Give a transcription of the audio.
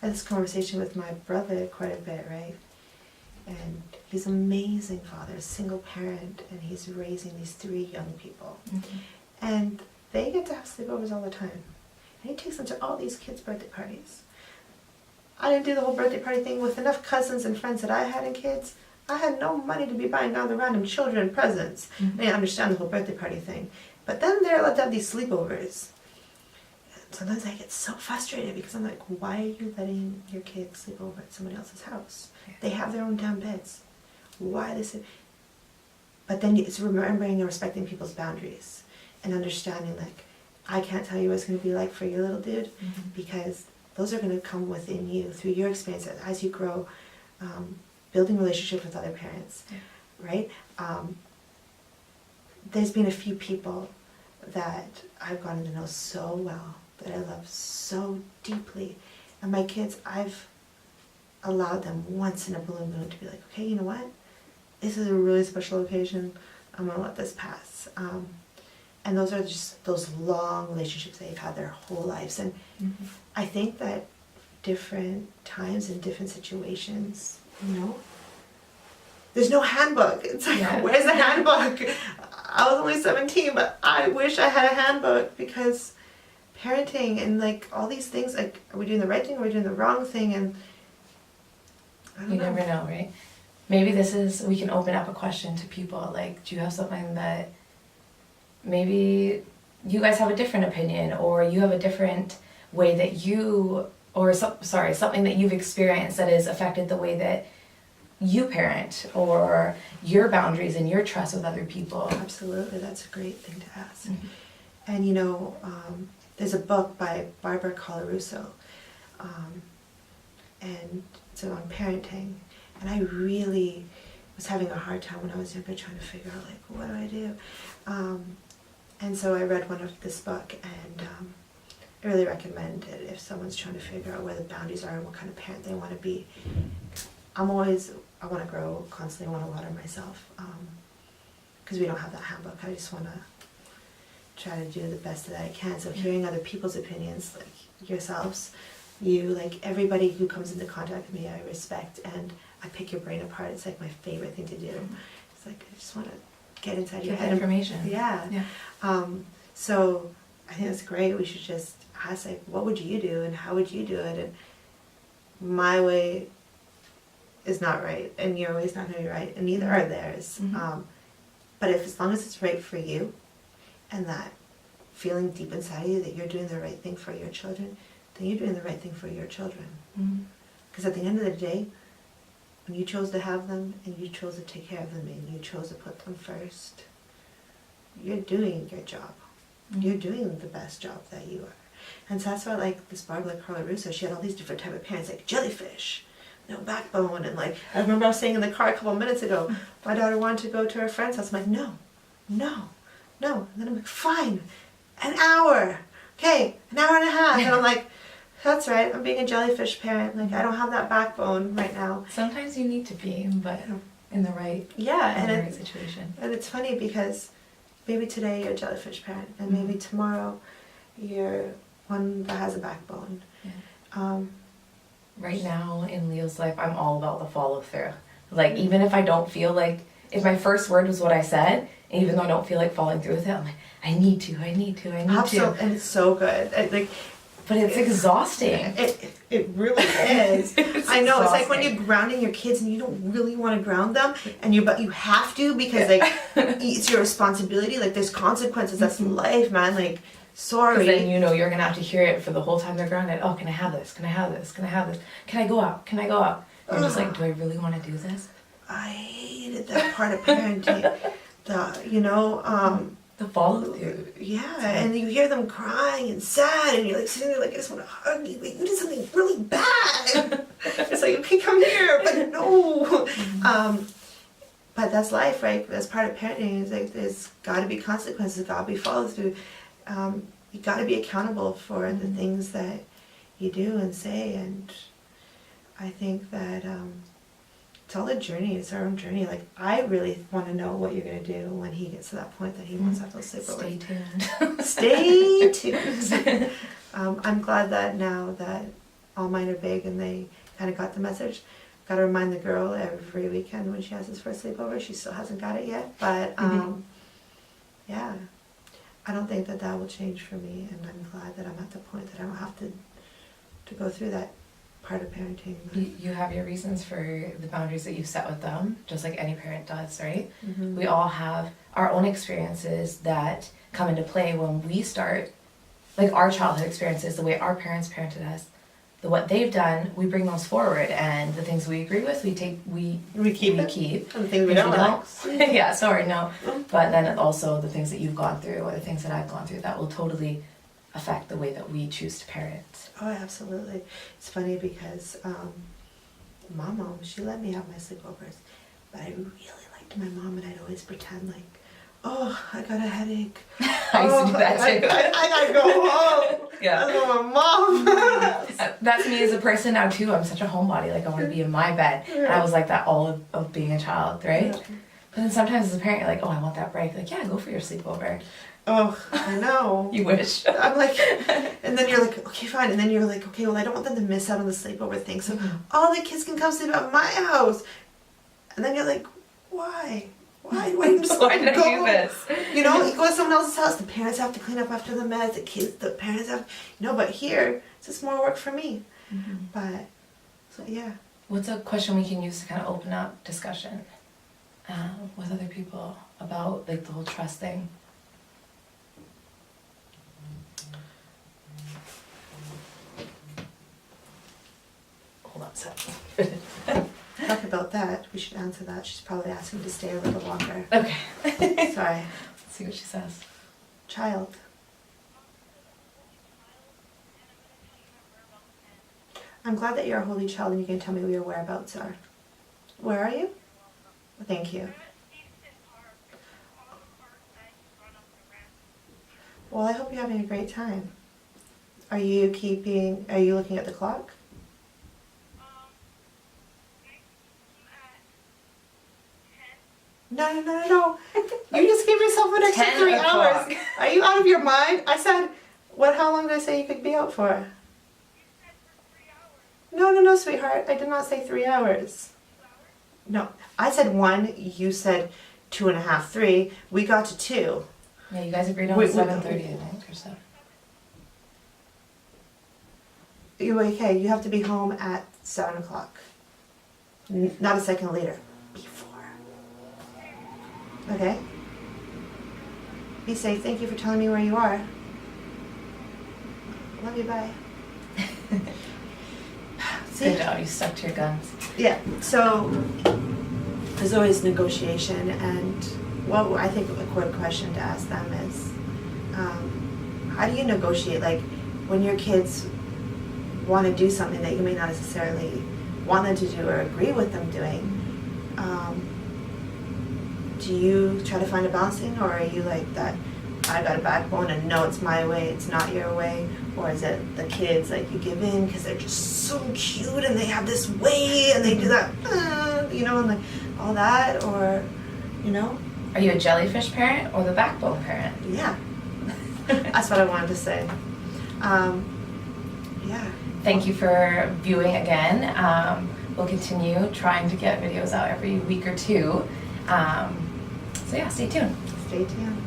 I had this conversation with my brother quite a bit, right? And he's an amazing father, a single parent, and he's raising these 3 young people. Mm-hmm. And they get to have sleepovers all the time. And he takes them to all these kids' birthday parties. I didn't do the whole birthday party thing. With enough cousins and friends that I had and kids, I had no money to be buying all the random children presents. Mm-hmm. I didn't understand the whole birthday party thing. But then they're allowed to have these sleepovers. And sometimes I get so frustrated because I'm like, why are you letting your kids sleep over at somebody else's house? Yeah. They have their own damn beds. Why this? But then it's remembering and respecting people's boundaries and understanding, like, I can't tell you what it's going to be like for your little dude, mm-hmm. because those are going to come within you through your experience as you grow, building relationships with other parents, yeah. Right? There's been a few people that I've gotten to know so well, that I love so deeply, and my kids, I've allowed them once in a blue moon to be like, okay, you know what? This is a really special occasion. I'm going to let this pass. And those are just those long relationships they've had their whole lives. And mm-hmm. I think that different times and different situations, you know, there's no handbook. It's like, yeah. Where's the handbook? I was only 17, but I wish I had a handbook, because parenting and like all these things, like, are we doing the right thing or are we doing the wrong thing? And I don't know. You never know, right? Maybe we can open up a question to people, like, do you have something that maybe you guys have a different opinion, or you have a different way that you, or something that you've experienced that has affected the way that you parent, or your boundaries and your trust with other people. Absolutely, that's a great thing to ask. Mm-hmm. And you know, there's a book by Barbara Colarusso, and it's on parenting, and I really was having a hard time when I was younger trying to figure out, like, what do I do? And so I read this book, and I really recommend it if someone's trying to figure out where the boundaries are and what kind of parent they want to be. I want to grow constantly. I want to water myself, because we don't have that handbook. I just want to try to do the best that I can. So hearing other people's opinions, like yourselves, like everybody who comes into contact with me, I respect, and I pick your brain apart. It's like my favorite thing to do. It's like, I just want to get inside your head. Information. Yeah. So I think that's great. We should just ask, like, what would you do and how would you do it? And my way is not right, and your way is not going to be right, and neither are theirs. Mm-hmm. But as long as it's right for you, and that feeling deep inside you that you're doing the right thing for your children, then you're doing the right thing for your children. Because at the end of the day, when you chose to have them, and you chose to take care of them, and you chose to put them first, you're doing your job. You're doing the best job that you are. And so that's why, like, this Barbara Colarusso, she had all these different type of parents, like jellyfish, no backbone, and like, I remember I was saying in the car a couple of minutes ago, my daughter wanted to go to her friend's house. I'm like, no. And then I'm like, fine, an hour. Okay, an hour and a half. And I'm like, that's right, I'm being a jellyfish parent. Like, I don't have that backbone right now. Sometimes you need to be, but in the right, right situation. And it's funny because maybe today you're a jellyfish parent, and maybe tomorrow you're one that has a backbone. Yeah. Right now in Leo's life, I'm all about the follow through. Like, even if I don't feel like, if my first word was what I said, and even though I don't feel like following through with it, I'm like, I need to. Absolutely. And it's so good. But it's exhausting. It really is. I know, exhausting. It's like when you're grounding your kids and you don't really want to ground them, but you have to, because like it's your responsibility. Like, there's consequences. That's life, man. Like, sorry. Then you know you're gonna have to hear it for the whole time they're grounded. Oh, can I have this? Can I have this? Can I have this? Can I go out? Can I go out? You're just like, do I really want to do this? I hated that part of parenting. The follow through. Yeah, and you hear them crying and sad, and you're like sitting there like, I just want to hug you. Wait, you did something really bad. It's like, okay, come here, but no. But that's life, right? That's part of parenting. It's like, there's got to be consequences. There's got to be follow through. You got to be accountable for the things that you do and say, and I think that it's all a journey. It's our own journey. Like, I really want to know what you're going to do when he gets to that point that he wants to have those sleepovers. Stay tuned. Stay tuned. I'm glad that now that all mine are big and they kind of got the message. Got to remind the girl every weekend when she has his first sleepover. She still hasn't got it yet, but yeah, I don't think that will change for me, and I'm glad that I'm at the point that I don't have to go through that part of parenting. You have your reasons for the boundaries that you set with them, just like any parent does, right? Mm-hmm. We all have our own experiences that come into play when we start, like our childhood experiences, the way our parents parented us, what they've done, we bring those forward, and the things we agree with, we keep. And the things we don't like. Yeah, sorry, no. But then also the things that you've gone through, or the things that I've gone through, that will totally affect the way that we choose to parent. Oh, absolutely. It's funny because my mom, she let me have my sleepovers, but I really liked my mom, and I'd always pretend like, oh, I got a headache. I used to do that too. I gotta go home. Yeah. That's what my mom has. That's me as a person now too. I'm such a homebody. Like I want to be in my bed. And I was like that all of being a child, right? Yeah. But then sometimes as a parent, you're like, oh, I want that break. Like, yeah, go for your sleepover. Oh, I know. You wish. I'm like, and then you're like, okay, fine. And then you're like, okay, well, I don't want them to miss out on the sleepover thing. So all the kids can come sleep at my house. And then you're like, why? Why do just Why did I go? do this? You know, you go to someone else's house. The parents have to clean up after the mess. The parents have, but here, it's just more work for me. Mm-hmm. But, so yeah. What's a question we can use to kind of open up discussion with other people about like the whole trust thing? Hold on a second. Talk about that. We should answer that. She's probably asking to stay a little longer. Okay. Sorry. Let's see what she says. Child. I'm glad that you're a holy child and you can tell me where your whereabouts are. Where are you? Thank you. Well, I hope you're having a great time. Are you looking at the clock? No. You just gave yourself an extra 3 hours. Are you out of your mind? I said, how long did I say you could be out for? No, sweetheart. I did not say 3 hours. No, I said 1. You said 2.5, 3. We got to 2. Yeah, you guys agreed on 7:30, I think, or so. Okay, you have to be home at 7 o'clock. Not a second later. Before. Okay? Be safe. Thank you for telling me where you are. Love you, bye. See? Good job, you stuck to your guns. Yeah, so there's always negotiation, and what I think a quick question to ask them is, how do you negotiate? Like, when your kids want to do something that you may not necessarily want them to do or agree with them doing, do you try to find a balancing, or are you like that, I got a backbone and no, it's my way, it's not your way? Or is it the kids, like you give in because they're just so cute and they have this way and they do that, and like all that, or, Are you a jellyfish parent or the backbone parent? Yeah. That's what I wanted to say. Yeah. Thank you for viewing again. We'll continue trying to get videos out every week or two. So yeah, stay tuned. Stay tuned.